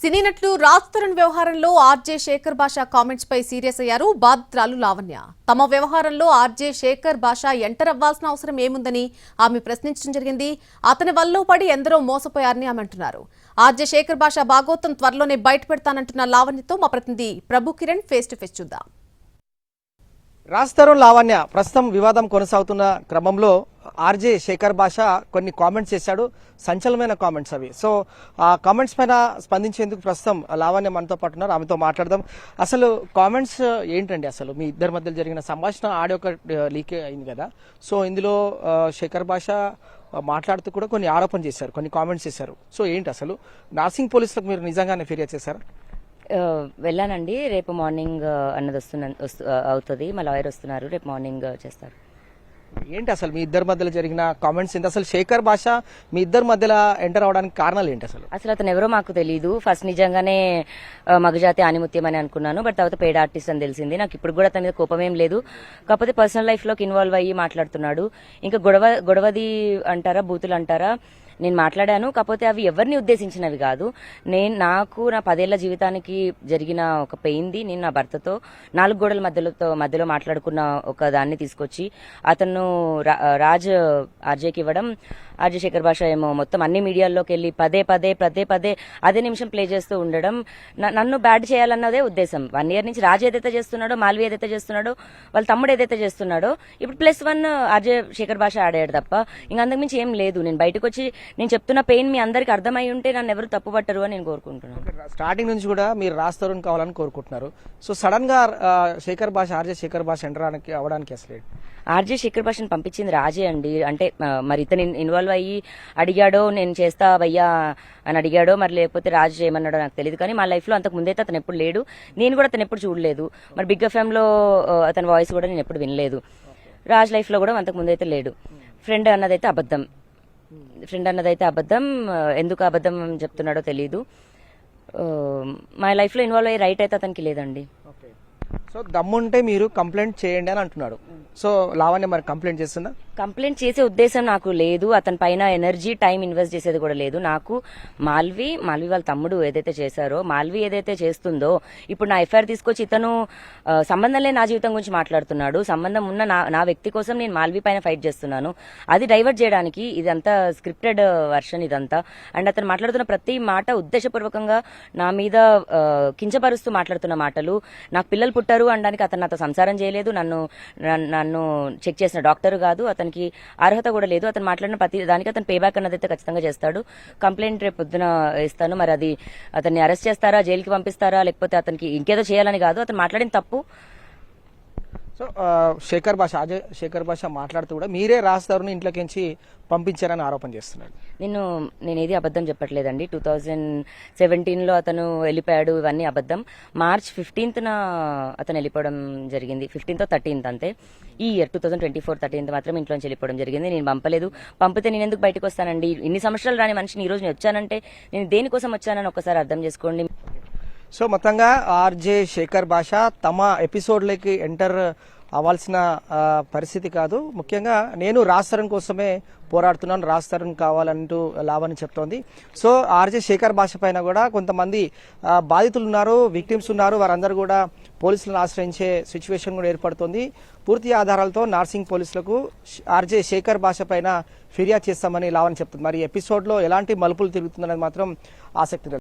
సినీ నటులు రాజ్ తరుణ్ వ్యవహారంలో ఆర్జే శేఖర్ భాష కామెంట్స్ పై సీరియస్ అయ్యారు బాధితురాలు లావణ్య. తమ వ్యవహారంలో ఆర్జే శేఖర్ భాష ఎంటర్ అవ్వాల్సిన అవసరం ఏముందని ఆమె ప్రశ్నించడం జరిగింది. అతని వల్ల పడి ఎందరో మోసపోయారని ఆమె అంటున్నారు. ఆర్జే శేఖర్ భాష భాగోతం త్వరలోనే బయట పెడతానంటున్న లావణ్యతో మా ప్రతినిధి ప్రభు కిరణ్ ఫేస్ టు ఫేస్ చూద్దాం. రాజ్ తరుణ్ లావణ్య ప్రస్తుతం వివాదం కొనసాగుతున్న క్రమంలో ఆర్జే శేఖర్ భాష కొన్ని కామెంట్స్ చేశాడు. సంచలనమైన కామెంట్స్ అవి. సో ఆ కామెంట్స్ పైన స్పందించేందుకు ప్రస్తుతం లావణ్య మనతో పాటు ఉన్నారు. ఆమెతో మాట్లాడదాం. అసలు కామెంట్స్ ఏంటండి? అసలు మీ ఇద్దరి మధ్య జరిగిన సంభాషణ ఆడియో లీక్ అయింది కదా. సో ఇందులో శేఖర్ భాష మాట్లాడుతూ కూడా కొన్ని ఆరోపణ చేశారు, కొన్ని కామెంట్స్ చేశారు. సో ఏంటి అసలు నార్సింగ్ పోలీసులకు మీరు నిజంగానే ఫిర్యాదు చేశారా? వెళ్ళానండి. రేపు మార్నింగ్ అన్నది అవుతుంది. మా లాయర్ వస్తున్నారు, రేపు మార్నింగ్ చేస్తారు. ఏంటి అసలు మీ ఇద్దరి మధ్యలో జరిగిన కామెంట్స్ ఏంటి? అసలు శేఖర్ భాష మీ ఇద్దరి మధ్యలో ఎంటర్ అవడానికి కారణాలు ఏంటి? అసలు అతను ఎవరో మాకు తెలియదు. ఫస్ట్ నిజంగానే మగజాతి ఆనిముత్యం అని అనుకున్నాను. బట్ తర్వాత పెయిడ్ ఆర్టిస్ట్ అని తెలిసింది. నాకు ఇప్పుడు కూడా అతని మీద కోపం ఏం లేదు. కాకపోతే పర్సనల్ లైఫ్ లోకి ఇన్వాల్వ్ అయ్యి మాట్లాడుతున్నాడు. ఇంకా గొడవది అంటారా, బూతులు అంటారా, నేను మాట్లాడాను. కాకపోతే అవి ఎవరిని ఉద్దేశించినవి కాదు. నాకు నా 10 ఏళ్ల జీవితానికి జరిగిన ఒక పెయింది. నేను నా భర్తతో 4 గోడల మధ్యలో మాట్లాడుకున్న ఒక దాన్ని తీసుకొచ్చి అతను రాజ్ ఆర్జేకి ఇవ్వడం, ఆర్జే శేఖర్ భాష ఏమో మొత్తం అన్ని మీడియాల్లోకి వెళ్ళి పదే అదే నిమిషం ప్లే చేస్తూ ఉండడం, నన్ను బ్యాడ్ చేయాలన్నదే ఉద్దేశం. 1 ఇయర్ నుంచి రాజ్ ఏదైతే చేస్తున్నాడో, మాల్వి ఏదైతే చేస్తున్నాడో, వాళ్ళ తమ్ముడు ఏదైతే చేస్తున్నాడో, ఇప్పుడు +1 ఆర్జే శేఖర్ భాష ఆడాడు తప్ప ఇంకా అంతకుమించి ఏం లేదు. నేను బయటకు వచ్చి నేను చెప్తున్న పెయిన్ మీ అందరికి అర్థమై ఉంటే నన్ను ఎవరు తప్పు పట్టరు అని నేను కోరుకుంటున్నాను. స్టార్టింగ్ నుంచి కూడా మీరు రాజ్ తరుణ్ కావాలని కోరుకుంటున్నారు. సో సడన్ గా శేఖర్ భాష, ఆర్జే శేఖర్ భాష ఎంటర్ అవడానికి అసలు ఆర్జే శేఖర్ భాషను పంపించింది రాజే అండి. అంటే మరి ఇతను ఇన్వాల్వ్ అయ్యి అడిగాడో, నేను చేస్తా భయ్యా అని అడిగాడో, మరి లేకపోతే రాజ్ ఏమన్నాడో నాకు తెలియదు. కానీ మా లైఫ్ లో అంతకు ముందైతే అతను ఎప్పుడు లేడు. నేను కూడా అతను ఎప్పుడు చూడలేదు. మరి బిగ్ ఎఫ్ఎం లో అతని వాయిస్ కూడా నేను ఎప్పుడు వినలేదు. రాజ్ లైఫ్ లో కూడా అంతకు ముందైతే లేడు. ఫ్రెండ్ అన్నదైతే అబద్ధం. ఎందుకు అబద్ధం చెప్తున్నాడో తెలీదు. మా లైఫ్ లో ఇన్వాల్వ్ అయ్యే రైట్ అయితే అతనికి లేదండి. సో దమ్ముంటే మీరు కంప్లైంట్ చేయండి అని అంటున్నాడు. సో లావణ్య మరి కంప్లైంట్ చేస్తుందా? కంప్లైంట్ చేసే ఉద్దేశం నాకు లేదు. అతని పైన ఎనర్జీ, టైం ఇన్వెస్ట్ చేసేది కూడా లేదు. నాకు మాల్వి వాళ్ళ తమ్ముడు ఏదైతే చేశారో, మాల్వి ఏదైతే చేస్తుందో, ఇప్పుడు నా ఎఫ్ఐఆర్ తీసుకొచ్చి ఇతను సంబంధం లేని నా జీవితం గురించి మాట్లాడుతున్నాడు. సంబంధం ఉన్న నా వ్యక్తి కోసం నేను మాల్వి పైన ఫైట్ చేస్తున్నాను. అది డైవర్ట్ చేయడానికి ఇదంతా స్క్రిప్టెడ్ వర్షన్ ఇదంతా. అండ్ అతను మాట్లాడుతున్న ప్రతి మాట ఉద్దేశపూర్వకంగా నా మీద కించపరుస్తూ మాట్లాడుతున్న మాటలు. నాకు పిల్లలు పుట్టారు అనడానికి అతను నాతో సంసారం చేయలేదు. నన్ను చెక్ చేసిన డాక్టర్ కాదు. అతనికి అర్హత కూడా లేదు. అతను మాట్లాడిన ప్రతి దానికి అతను పేబ్యాక్ అన్నదైతే ఖచ్చితంగా చేస్తాడు. కంప్లైంట్ రేపు పొద్దున ఇస్తాను. మరి అది అతన్ని అరెస్ట్ చేస్తారా, జైలుకి పంపిస్తారా, లేకపోతే అతనికి ఇంకేదో చేయాలని కాదు. అతను మాట్లాడిన తప్పు. సో శేఖర్ భాష మాట్లాడుతూ కూడా మీరే రాజ్ తరుణ్ ఇంట్లోకించి పంపించారని ఆరోపణ చేస్తున్నాడు. నేనేది అబద్ధం చెప్పట్లేదండి. 2017లో అతను వెళ్ళిపోయాడు, ఇవన్నీ అబద్ధం. March 15th అతను వెళ్ళిపోవడం జరిగింది. 15th or 13th అంతే. ఈ ఇయర్ 2024 13th మాత్రం ఇంట్లోంచి వెళ్ళిపోవడం జరిగింది. నేను పంపలేదు. పంపితే నేను ఎందుకు బయటకు వస్తానండి? ఇన్ని సంవత్సరాలు రాని మనిషిని ఈ రోజు నేను వచ్చానంటే నేను దేనికోసం వచ్చానని ఒకసారి అర్థం చేసుకోండి. సో మొత్తంగా ఆర్జే శేఖర్ భాష తమ ఎపిసోడ్లోకి ఎంటర్ అవ్వాల్సిన పరిస్థితి కాదు. ముఖ్యంగా నేను రాజ్ తరుణ్ కోసమే పోరాడుతున్నాను, రాజ్ తరుణ్ కావాలంటూ లావణ్య చెప్తోంది. సో ఆర్జే శేఖర్ భాష పైన కూడా కొంతమంది బాధితులు ఉన్నారు, విక్టిమ్స్ ఉన్నారు. వారందరూ కూడా పోలీసులను ఆశ్రయించే సిచ్యువేషన్ కూడా ఏర్పడుతోంది. పూర్తి ఆధారాలతో నార్సింగ్ పోలీసులకు ఆర్జే శేఖర్ భాష పైన ఫిర్యాదు చేస్తామని లావణ్య చెప్తుంది. మరి ఎపిసోడ్లో ఎలాంటి మలుపులు తిరుగుతుందనేది మాత్రం ఆసక్తి.